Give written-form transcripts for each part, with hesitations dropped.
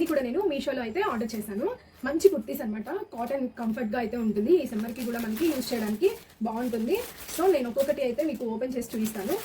ఇవన్నీ కూడా నేను మీషోలో అయితే ఆర్డర్ చేశాను. మంచి కుర్తీస్ అనమాట, కాటన్ కంఫర్ట్గా అయితే ఉంటుంది. ఈ సమ్మర్కి కూడా మనకి యూజ్ చేయడానికి బాగుంటుంది. సో నేను ఒక్కొక్కటి అయితే మీకు ఓపెన్ చేసి చూపిస్తాను.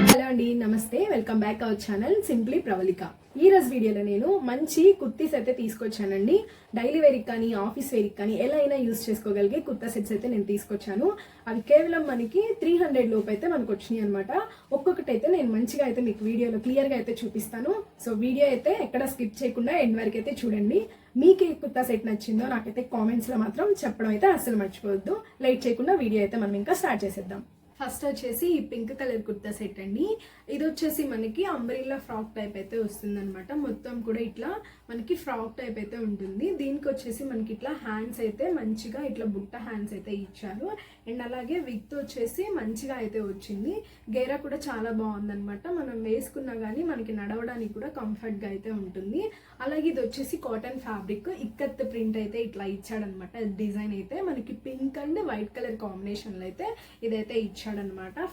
హలో అండి, నమస్తే, welcome back our channel simply Pravalika. ఈ రోజు వీడియోలో నేను మంచి కుర్తీస్ అయితే తీసుకొచ్చానండి. డైలీ వేర్కి కానీ ఆఫీస్ వేర్కి కానీ ఎలా అయినా యూజ్ చేసుకోగలిగే కుర్తా సెట్స్ అయితే నేను తీసుకొచ్చాను. అవి కేవలం మనకి 300 లోపు అయితే మనకు వచ్చినాయి అనమాట. ఒక్కొక్కటి అయితే నేను మంచిగా అయితే మీకు వీడియోలో క్లియర్గా అయితే చూపిస్తాను. సో వీడియో అయితే ఎక్కడ స్కిప్ చేయకుండా ఎండ్ వరకు అయితే చూడండి. మీకు ఏ కుర్తా సెట్ నచ్చిందో నాకైతే కామెంట్స్లో మాత్రం చెప్పడం అయితే అస్సలు మర్చిపోవద్దు. లేట్ చేయకుండా వీడియో అయితే మనం ఇంకా స్టార్ట్ చేసేద్దాం. ఫస్ట్ వచ్చేసి ఈ పింక్ కలర్ కుర్తా సెట్ అండి. ఇది వచ్చేసి మనకి అంబ్రెల్లా ఫ్రాక్ టైప్ అయితే వస్తుంది అనమాట. మొత్తం కూడా ఇట్లా మనకి ఫ్రాక్ టైప్ అయితే ఉంటుంది. దీనికి వచ్చేసి మనకి ఇట్లా హ్యాండ్స్ అయితే మంచిగా ఇట్లా బుట్ట హ్యాండ్స్ అయితే ఇచ్చారు. అండ్ అలాగే విత్ వచ్చేసి మంచిగా అయితే వచ్చింది. గేరా కూడా చాలా బాగుందనమాట. మనం వేసుకున్నా కానీ మనకి నడవడానికి కూడా కంఫర్ట్గా అయితే ఉంటుంది. అలాగే ఇది వచ్చేసి కాటన్ ఫ్యాబ్రిక్ ఇక్కత్ ప్రింట్ అయితే ఇట్లా ఇచ్చాడనమాట. డిజైన్ అయితే మనకి పింక్ అండ్ వైట్ కలర్ కాంబినేషన్లో అయితే ఇదైతే ఇచ్చాడనమాట.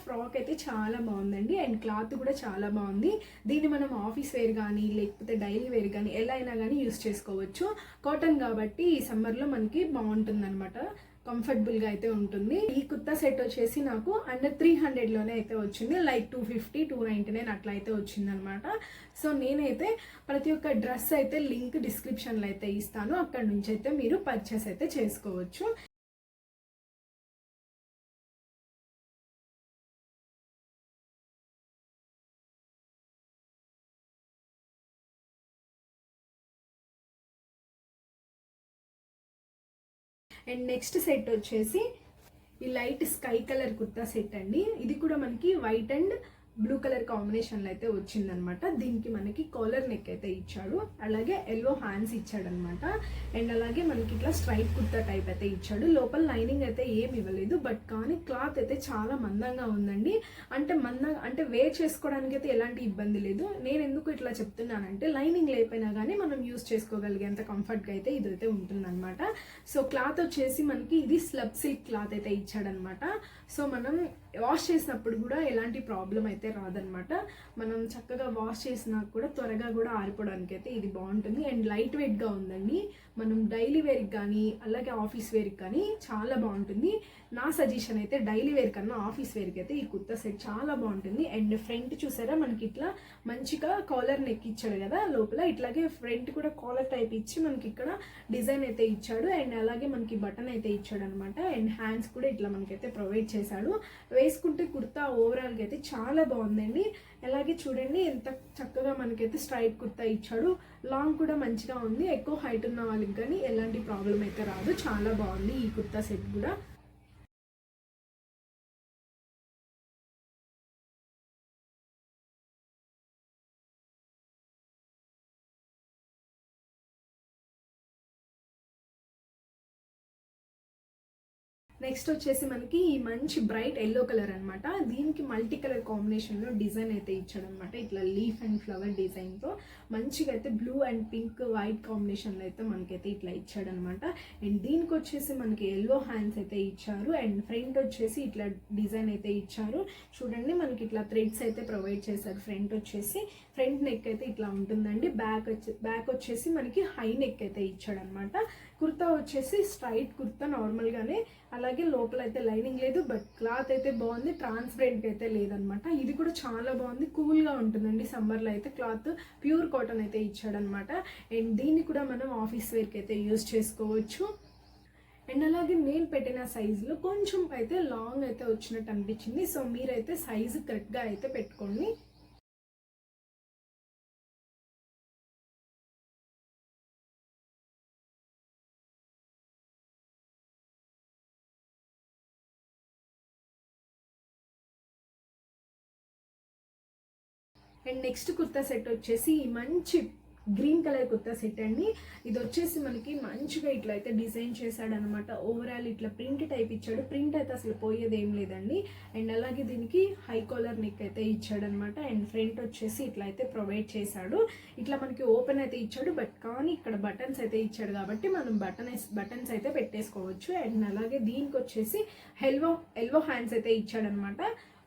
ఫ్రాక్ అయితే చాలా బాగుందండి. అండ్ క్లాత్ కూడా చాలా బాగుంది. దీన్ని మనం ఆఫీస్ వేర్ కానీ లేకపోతే డైలీ వేర్ కానీ ఎలా అయినా కానీ యూస్ చేసుకోవచ్చు. కాటన్ కాబట్టి ఈ సమ్మర్లో మనకి బాగుంటుంది అనమాట, కంఫర్టబుల్గా అయితే ఉంటుంది. ఈ కుర్తా సెట్ వచ్చేసి నాకు అండర్ 300లోనే అయితే వచ్చింది. లైక్ 250, 299 అట్లా అయితే వచ్చింది అనమాట. సో నేనైతే ప్రతి ఒక్క డ్రెస్ అయితే లింక్ డిస్క్రిప్షన్లో అయితే ఇస్తాను. అక్కడ నుంచి అయితే మీరు పర్చేస్ అయితే చేసుకోవచ్చు. అండ్ నెక్స్ట్ సెట్ వచ్చేసి ఈ light sky colour kurta set అండి. ఇది కూడా మనకి వైట్ అండ్ బ్లూ కలర్ కాంబినేషన్లో అయితే వచ్చిందనమాట. దీనికి మనకి కాలర్ నెక్ అయితే ఇచ్చాడు. అలాగే ఎల్లో హ్యాండ్స్ ఇచ్చాడనమాట. అండ్ అలాగే మనకి ఇట్లా స్ట్రైట్ కుర్తా టైప్ అయితే ఇచ్చాడు. లోపల లైనింగ్ అయితే ఏమి ఇవ్వలేదు, బట్ కానీ క్లాత్ అయితే చాలా మందంగా ఉందండి. అంటే వేర్ చేసుకోవడానికి అయితే ఎలాంటి ఇబ్బంది లేదు. నేను ఎందుకు ఇట్లా చెప్తున్నానంటే లైనింగ్ లేకపోయినా కానీ మనం యూస్ చేసుకోగలిగేంత కంఫర్ట్గా అయితే ఇదైతే ఉంటుందన్నమాట. సో క్లాత్ వచ్చేసి మనకి ఇది స్లబ్ సిల్క్ క్లాత్ అయితే ఇచ్చాడనమాట. సో మనం వాష్ చేసినప్పుడు కూడా ఎలాంటి ప్రాబ్లం అయితే రాదనమాట. మనం చక్కగా వాష్ చేసినా కూడా త్వరగా కూడా ఆరిపోవడానికి అయితే ఇది బాగుంటుంది. అండ్ లైట్ వెయిట్గా ఉందండి. మనం డైలీ వేర్కి కానీ అలాగే ఆఫీస్ వేర్కి కానీ చాలా బాగుంటుంది. నా సజెషన్ అయితే డైలీ వేర్ కన్నా ఆఫీస్ వేర్కి అయితే ఈ కుర్తా సెట్ చాలా బాగుంటుంది. అండ్ ఫ్రంట్ చూసారా మనకి ఇట్లా మంచిగా కాలర్ నెక్ ఇచ్చాడు కదా, లోపల ఇట్లాగే ఫ్రంట్ కూడా కాలర్ టైప్ ఇచ్చి మనకి ఇక్కడ డిజైన్ అయితే ఇచ్చాడు. అండ్ అలాగే మనకి బటన్ అయితే ఇచ్చాడు అనమాట. అండ్ హ్యాండ్స్ కూడా ఇట్లా మనకైతే ప్రొవైడ్ చేశాడు. వేసుకుంటే కుర్తా ఓవరాల్గా అయితే చాలా బాగుందండి. అలాగే చూడండి ఎంత చక్కగా మనకైతే స్ట్రైట్ కుర్తా ఇచ్చాడు. లాంగ్ కూడా మంచిగా ఉంది. ఎక్కువ హైట్ ఉన్న వాళ్ళకి కానీ ఎలాంటి ప్రాబ్లం అయితే రాదు. చాలా బాగుంది ఈ కుర్తా సెట్ కూడా. నెక్స్ట్ వచ్చేసి మనకి ఈ మంచి బ్రైట్ ఎల్లో కలర్ అనమాట. దీనికి మల్టీ కలర్ కాంబినేషన్లో డిజైన్ అయితే ఇచ్చాడనమాట. ఇట్లా లీఫ్ అండ్ ఫ్లవర్ డిజైన్తో మంచిగా అయితే బ్లూ అండ్ పింక్ వైట్ కాంబినేషన్లో అయితే మనకైతే ఇట్లా ఇచ్చాడనమాట. అండ్ దీనికి వచ్చేసి మనకి ఎల్లో హ్యాండ్స్ అయితే ఇచ్చారు. అండ్ ఫ్రంట్ వచ్చేసి ఇట్లా డిజైన్ అయితే ఇచ్చారు. చూడండి మనకి ఇట్లా థ్రెడ్స్ అయితే ప్రొవైడ్ చేశారు. ఫ్రంట్ నెక్ అయితే ఇట్లా ఉంటుందండి. బ్యాక్ వచ్చేసి మనకి హై నెక్ అయితే ఇచ్చాడనమాట. కుర్తా వచ్చేసి స్ట్రైట్ కుర్తా నార్మల్గానే, అలాగే లోపల అయితే లైనింగ్ లేదు, బట్ క్లాత్ అయితే బాగుంది. ట్రాన్స్పరెంట్ అయితే లేదనమాట. ఇది కూడా చాలా బాగుంది, కూల్గా ఉంటుందండి సమ్మర్లో అయితే. క్లాత్ ప్యూర్ కాటన్ అయితే ఇచ్చాడనమాట. అండ్ దీన్ని కూడా మనం ఆఫీస్ వేర్కి అయితే యూజ్ చేసుకోవచ్చు. అండ్ అలాగే నేను పెట్టిన సైజులో కొంచెం అయితే లాంగ్ అయితే వచ్చినట్టు అనిపించింది. సో మీరైతే సైజు కరెక్ట్గా అయితే పెట్టుకోండి. అండ్ నెక్స్ట్ కుర్తా సెట్ వచ్చేసి మంచి గ్రీన్ కలర్ కుర్తా సెట్ అండి. ఇది వచ్చేసి మనకి మంచిగా ఇట్లా అయితే డిజైన్ చేశాడు అనమాట. ఓవరాల్ ఇట్లా ప్రింట్ టైప్ ఇచ్చాడు. ప్రింట్ అయితే అసలు పోయేది ఏం లేదండి. అండ్ అలాగే దీనికి హై కాలర్ నెక్ అయితే ఇచ్చాడు అనమాట. అండ్ ఫ్రంట్ వచ్చేసి ఇట్లా అయితే ప్రొవైడ్ చేశాడు. ఇట్లా మనకి ఓపెన్ అయితే ఇచ్చాడు, బట్ కానీ ఇక్కడ బటన్స్ అయితే ఇచ్చాడు కాబట్టి మనం బటన్స్ అయితే పెట్టేసుకోవచ్చు. అండ్ అలాగే దీనికి వచ్చేసి ఎల్వో హ్యాండ్స్ అయితే ఇచ్చాడనమాట.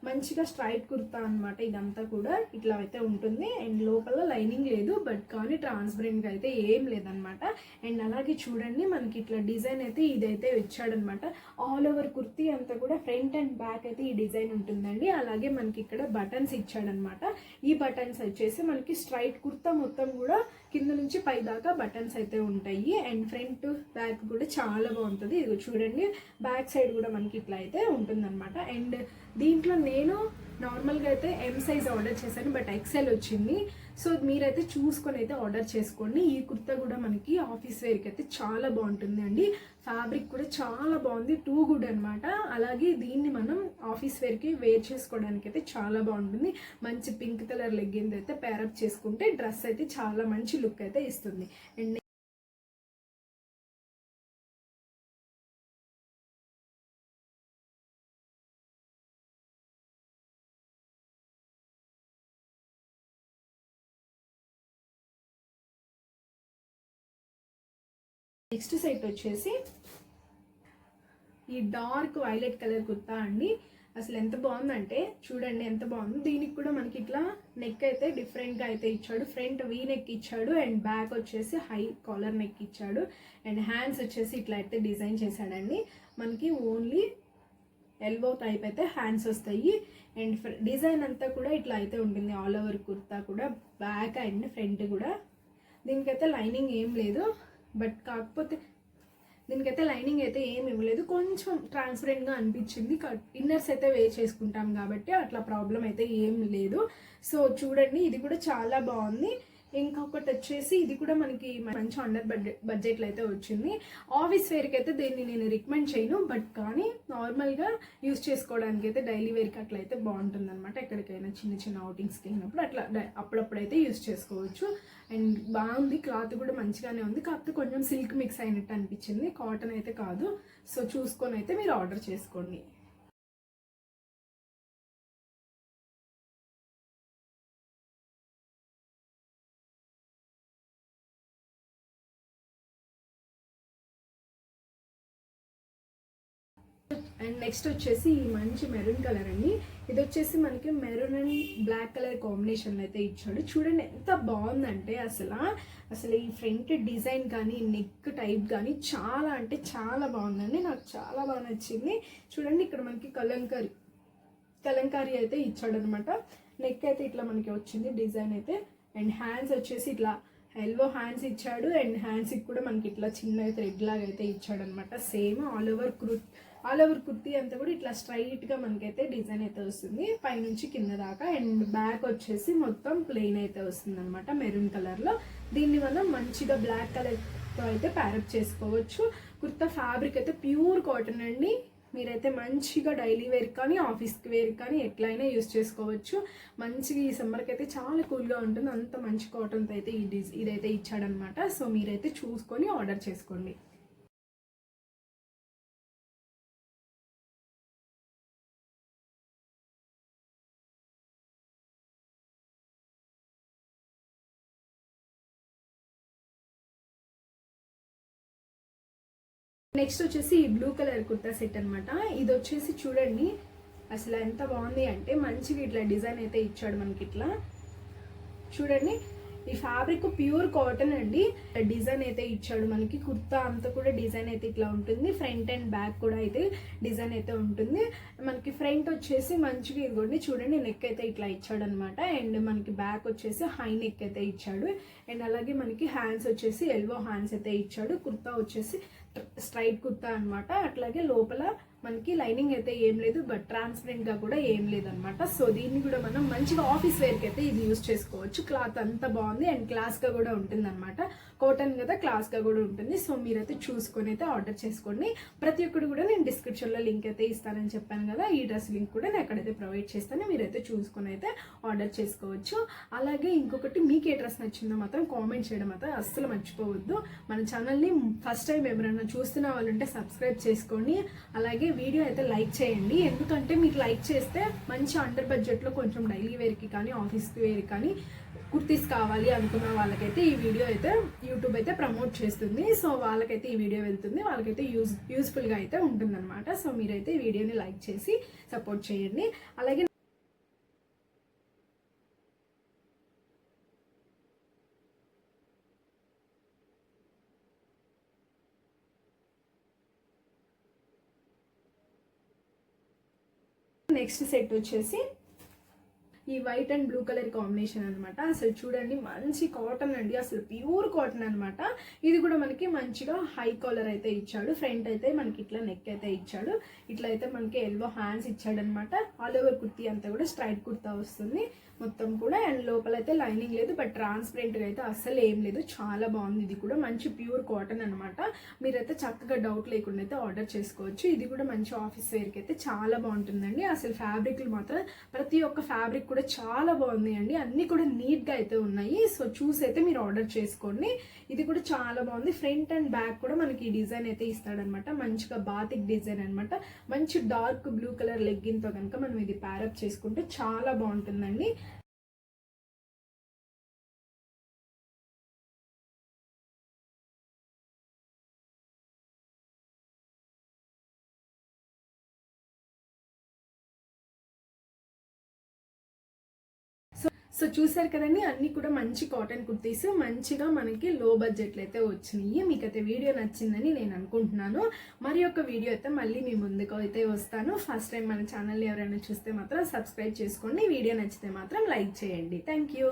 మంచిగా స్ట్రైట్ కుర్తా అనమాట. ఇదంతా కూడా ఇట్లా అయితే ఉంటుంది. అండ్ లోపల లైనింగ్ లేదు, బట్ కానీ ట్రాన్స్పరెంట్గా అయితే ఏం లేదనమాట. అండ్ అలాగే చూడండి మనకి ఇట్లా డిజైన్ అయితే ఇదైతే ఇచ్చాడనమాట. ఆల్ ఓవర్ కుర్తీ అంతా కూడా ఫ్రంట్ అండ్ బ్యాక్ అయితే ఈ డిజైన్ ఉంటుందండి. అలాగే మనకి ఇక్కడ బటన్స్ ఇచ్చాడనమాట. ఈ బటన్స్ వచ్చేసి మనకి స్ట్రైట్ కుర్తా మొత్తం కూడా కింద నుంచి పై దాకా బటన్స్ అయితే ఉంటాయి. అండ్ ఫ్రంట్ బ్యాక్ కూడా చాలా బాగుంటుంది. ఇది చూడండి బ్యాక్ సైడ్ కూడా మనకి ఇట్లా అయితే ఉంటుందన్నమాట. అండ్ దీంట్లో నేను నార్మల్గా అయితే ఎం సైజ్ ఆర్డర్ చేశాను, బట్ ఎక్సెల్ వచ్చింది. సో మీరైతే చూసుకొని అయితే ఆర్డర్ చేసుకోండి. ఈ కుర్తా కూడా మనకి ఆఫీస్ వేర్కి అయితే చాలా బాగుంటుంది అండి. ఫ్యాబ్రిక్ కూడా చాలా బాగుంది, టూ గుడ్ అనమాట. అలాగే దీన్ని మనం ఆఫీస్ వేర్కి వేర్ చేసుకోవడానికి అయితే చాలా బాగుంటుంది. మంచి పింక్ కలర్ లెగ్గిన్ అయితే పేరప్ చేసుకుంటే డ్రెస్ అయితే చాలా మంచి లుక్ అయితే ఇస్తుంది. అండ్ నెక్స్ట్ సెట్ వచ్చేసి ఈ డార్క్ వైలెట్ కలర్ కుర్తా అండి. అసలు ఎంత బాగుందంటే చూడండి ఎంత బాగుంది. దీనికి కూడా మనకి ఇట్లా నెక్ అయితే డిఫరెంట్గా అయితే ఇచ్చాడు. ఫ్రంట్ వీ నెక్ ఇచ్చాడు అండ్ బ్యాక్ వచ్చేసి హై కాలర్ నెక్ ఇచ్చాడు. అండ్ హ్యాండ్స్ వచ్చేసి ఇట్లా అయితే డిజైన్ చేశాడండి. మనకి ఓన్లీ ఎల్బో టైప్ అయితే హ్యాండ్స్ వస్తాయి. అండ్ డిజైన్ అంతా కూడా ఇట్లా అయితే ఉంటుంది. ఆల్ ఓవర్ కుర్తా కూడా బ్యాక్ అండ్ ఫ్రంట్ కూడా. దీనికైతే లైనింగ్ ఏం లేదు, బట్ కాకపోతే దీనికైతే లైనింగ్ అయితే ఏమి ఇవ్వలేదు. కొంచెం ట్రాన్స్పరెంట్గా అనిపించింది. ఇన్నర్స్ అయితే వేర్ చేసుకుంటాం కాబట్టి అట్లా ప్రాబ్లం అయితే ఏం లేదు. సో చూడండి ఇది కూడా చాలా బాగుంది. ఇంకొకటి వచ్చేసి ఇది కూడా మనకి మంచి అండర్ బడ్జెట్లో అయితే వచ్చింది. ఆఫీస్ వేర్కి అయితే దీన్ని నేను రికమెండ్ చేయను, బట్ కానీ నార్మల్గా యూస్ చేసుకోవడానికి అయితే డైలీ వేర్కి అట్లా అయితే బాగుంటుంది అనమాట. ఎక్కడికైనా చిన్న చిన్న అవుటింగ్స్కి వెళ్ళినప్పుడు అట్లా అప్పుడప్పుడైతే యూస్ చేసుకోవచ్చు. అండ్ బాగుంది, క్లాత్ కూడా మంచిగానే ఉంది. కాకపోతే కొంచెం సిల్క్ మిక్స్ అయినట్టు అనిపించింది, కాటన్ అయితే కాదు. సో చూసుకొని అయితే మీరు ఆర్డర్ చేసుకోండి. అండ్ నెక్స్ట్ వచ్చేసి ఈ మంచి మెరూన్ కలర్ అండి. ఇది వచ్చేసి మనకి maroon and black colour combination అయితే ఇచ్చాడు. చూడండి ఎంత బాగుందంటే అసలు ఈ ఫ్రంట్ డిజైన్ కానీ నెక్ టైప్ కానీ చాలా అంటే చాలా బాగుందండి. నాకు చాలా బాగా నచ్చింది. చూడండి ఇక్కడ మనకి కలంకారీ అయితే ఇచ్చాడు అనమాట. నెక్ అయితే ఇట్లా మనకి వచ్చింది డిజైన్ అయితే. అండ్ హ్యాండ్స్ వచ్చేసి ఇట్లా ఎల్బో హ్యాండ్స్ ఇచ్చాడు. అండ్ హ్యాండ్స్కి కూడా మనకి ఇట్లా చిన్న థ్రెడ్ లాగా అయితే ఇచ్చాడు అనమాట. సేమ్ ఆల్ ఓవర్ కుర్తీ అంతా కూడా ఇట్లా స్ట్రైట్గా మనకైతే డిజైన్ అయితే వస్తుంది పైనుంచి కింద దాకా. అండ్ బ్యాక్ వచ్చేసి మొత్తం ప్లెయిన్ అయితే వస్తుంది అనమాట మెరూన్ కలర్లో. దీన్ని మనం మంచిగా బ్లాక్ కలర్తో అయితే ప్యారప్ చేసుకోవచ్చు. కుర్తా ఫ్యాబ్రిక్ అయితే ప్యూర్ కాటన్ అండి. మీరైతే మంచిగా డైలీ వేర్ కానీ ఆఫీస్కి వేర్ కానీ ఎట్లయినా యూస్ చేసుకోవచ్చు. మంచిగా ఈ సమ్మర్కి అయితే చాలా కూల్గా ఉంటుంది. అంత మంచి కాటన్తో అయితే ఇదైతే ఇచ్చాడనమాట. సో మీరైతే చూసుకొని ఆర్డర్ చేసుకోండి. నెక్స్ట్ వచ్చేసి ఈ బ్లూ కలర్ కుర్తా సెట్ అనమాట. ఇది వచ్చేసి చూడండి అసలు ఎంత బాగుంది అంటే మంచిగా ఇట్లా డిజైన్ అయితే ఇచ్చాడు మనకి. ఇట్లా చూడండి ఈ ఫ్యాబ్రిక్ ప్యూర్ కాటన్ అండి. డిజైన్ అయితే ఇచ్చాడు మనకి. కుర్తా అంతా కూడా డిజైన్ అయితే ఇట్లా ఉంటుంది. ఫ్రంట్ అండ్ బ్యాక్ కూడా అయితే డిజైన్ అయితే ఉంటుంది. మనకి ఫ్రంట్ వచ్చేసి మంచిగా ఇదిగోండి చూడండి నెక్ అయితే ఇట్లా ఇచ్చాడు అనమాట. అండ్ మనకి బ్యాక్ వచ్చేసి హై నెక్ అయితే ఇచ్చాడు. అండ్ అలాగే మనకి హ్యాండ్స్ వచ్చేసి ఎల్బో హ్యాండ్స్ అయితే ఇచ్చాడు. కుర్తా వచ్చేసి స్ట్రైట్ కుర్తా అనమాట. అట్లాగే లోపల మనకి లైనింగ్ అయితే ఏం లేదు, బట్ ట్రాన్స్పరెంట్గా కూడా ఏం లేదనమాట. సో దీన్ని కూడా మనం మంచిగా ఆఫీస్ వేర్కి అయితే ఇది యూస్ చేసుకోవచ్చు. క్లాత్ అంతా బాగుంది అండ్ క్లాస్గా కూడా ఉంటుంది అనమాట. కాటన్ కదా క్లాస్గా కూడా ఉంటుంది. సో మీరైతే చూసుకొని అయితే ఆర్డర్ చేసుకోండి. ప్రతి ఒక్కరు కూడా నేను డిస్క్రిప్షన్లో లింక్ అయితే ఇస్తానని చెప్పాను కదా. ఈ డ్రెస్ లింక్ కూడా నేను అక్కడైతే ప్రొవైడ్ చేస్తాను. మీరైతే చూసుకొని అయితే ఆర్డర్ చేసుకోవచ్చు. అలాగే ఇంకొకటి మీకు ఏ డ్రెస్ నచ్చిందో మాత్రం కామెంట్ చేయడం మాత్రం అస్సలు మర్చిపోవద్దు. మన ఛానల్ని ఫస్ట్ టైం ఎవరైనా చూస్తున్న వాళ్ళు ఉంటే సబ్స్క్రైబ్ చేసుకోండి. అలాగే వీడియో అయితే లైక్ చేయండి. ఎందుకంటే మీకు లైక్ చేస్తే మంచి అండర్ బడ్జెట్లో కొంచెం డైలీ వేర్కి కానీ ఆఫీస్కి వేర్కి కానీ కుర్తీస్ కావాలి అనుకున్న వాళ్ళకైతే ఈ వీడియో అయితే యూట్యూబ్ అయితే ప్రమోట్ చేస్తుంది. సో వాళ్ళకైతే ఈ వీడియో వెళ్తుంది, వాళ్ళకైతే యూస్ఫుల్గా అయితే ఉంటుందన్నమాట. సో మీరైతే ఈ వీడియోని లైక్ చేసి సపోర్ట్ చేయండి. అలాగే నెక్స్ట్ సెట్ వచ్చేసి ఈ white and blue colour combination అనమాట. అసలు చూడండి మంచి కాటన్ అండి, అసలు ప్యూర్ కాటన్ అనమాట. ఇది కూడా మనకి మంచిగా హై కాలర్ అయితే ఇచ్చాడు. ఫ్రంట్ అయితే మనకి ఇట్లా నెక్ అయితే ఇచ్చాడు. ఇట్లా అయితే మనకి ఎల్బో హ్యాండ్స్ ఇచ్చాడు అనమాట. ఆల్ ఓవర్ కుర్తీ అంతా కూడా స్ట్రైట్ కుర్తా వస్తుంది మొత్తం కూడా. అండ్ లోపల అయితే లైనింగ్ లేదు, బట్ ట్రాన్స్పరెంట్గా అయితే అస్సలు ఏం లేదు. చాలా బాగుంది. ఇది కూడా మంచి ప్యూర్ కాటన్ అనమాట. మీరైతే చక్కగా డౌట్ లేకుండా అయితే ఆర్డర్ చేసుకోవచ్చు. ఇది కూడా మంచి ఆఫీస్ వేర్కి అయితే చాలా బాగుంటుందండి. అసలు ఫ్యాబ్రిక్లు మాత్రం ప్రతి ఒక్క ఫ్యాబ్రిక్ కూడా చాలా బాగుంది అండి. అన్ని కూడా నీట్గా అయితే ఉన్నాయి. సో చూసి అయితే మీరు ఆర్డర్ చేసుకోండి. ఇది కూడా చాలా బాగుంది. ఫ్రంట్ అండ్ బ్యాక్ కూడా మనకి ఈ డిజైన్ అయితే ఇస్తాడనమాట. మంచిగా బాతిక్ డిజైన్ అనమాట. మంచి డార్క్ బ్లూ కలర్ లెగ్గిన్తో కనుక మనం ఇది ప్యారప్ చేసుకుంటే చాలా బాగుంటుందండి. సో చూసారు కదండి, అన్ని కూడా మంచి కాటన్ కుర్తీస్ మంచిగా మనకి లో బడ్జెట్లో అయితే వచ్చినాయి. మీకైతే వీడియో నచ్చిందని నేను అనుకుంటున్నాను. మరి ఒక వీడియో అయితే మళ్ళీ మీ ముందుకు అయితే వస్తాను. ఫస్ట్ టైం మన ఛానల్ ఎవరైనా చూస్తే మాత్రం సబ్స్క్రైబ్ చేసుకోండి. వీడియో నచ్చితే మాత్రం లైక్ చేయండి. Thank you.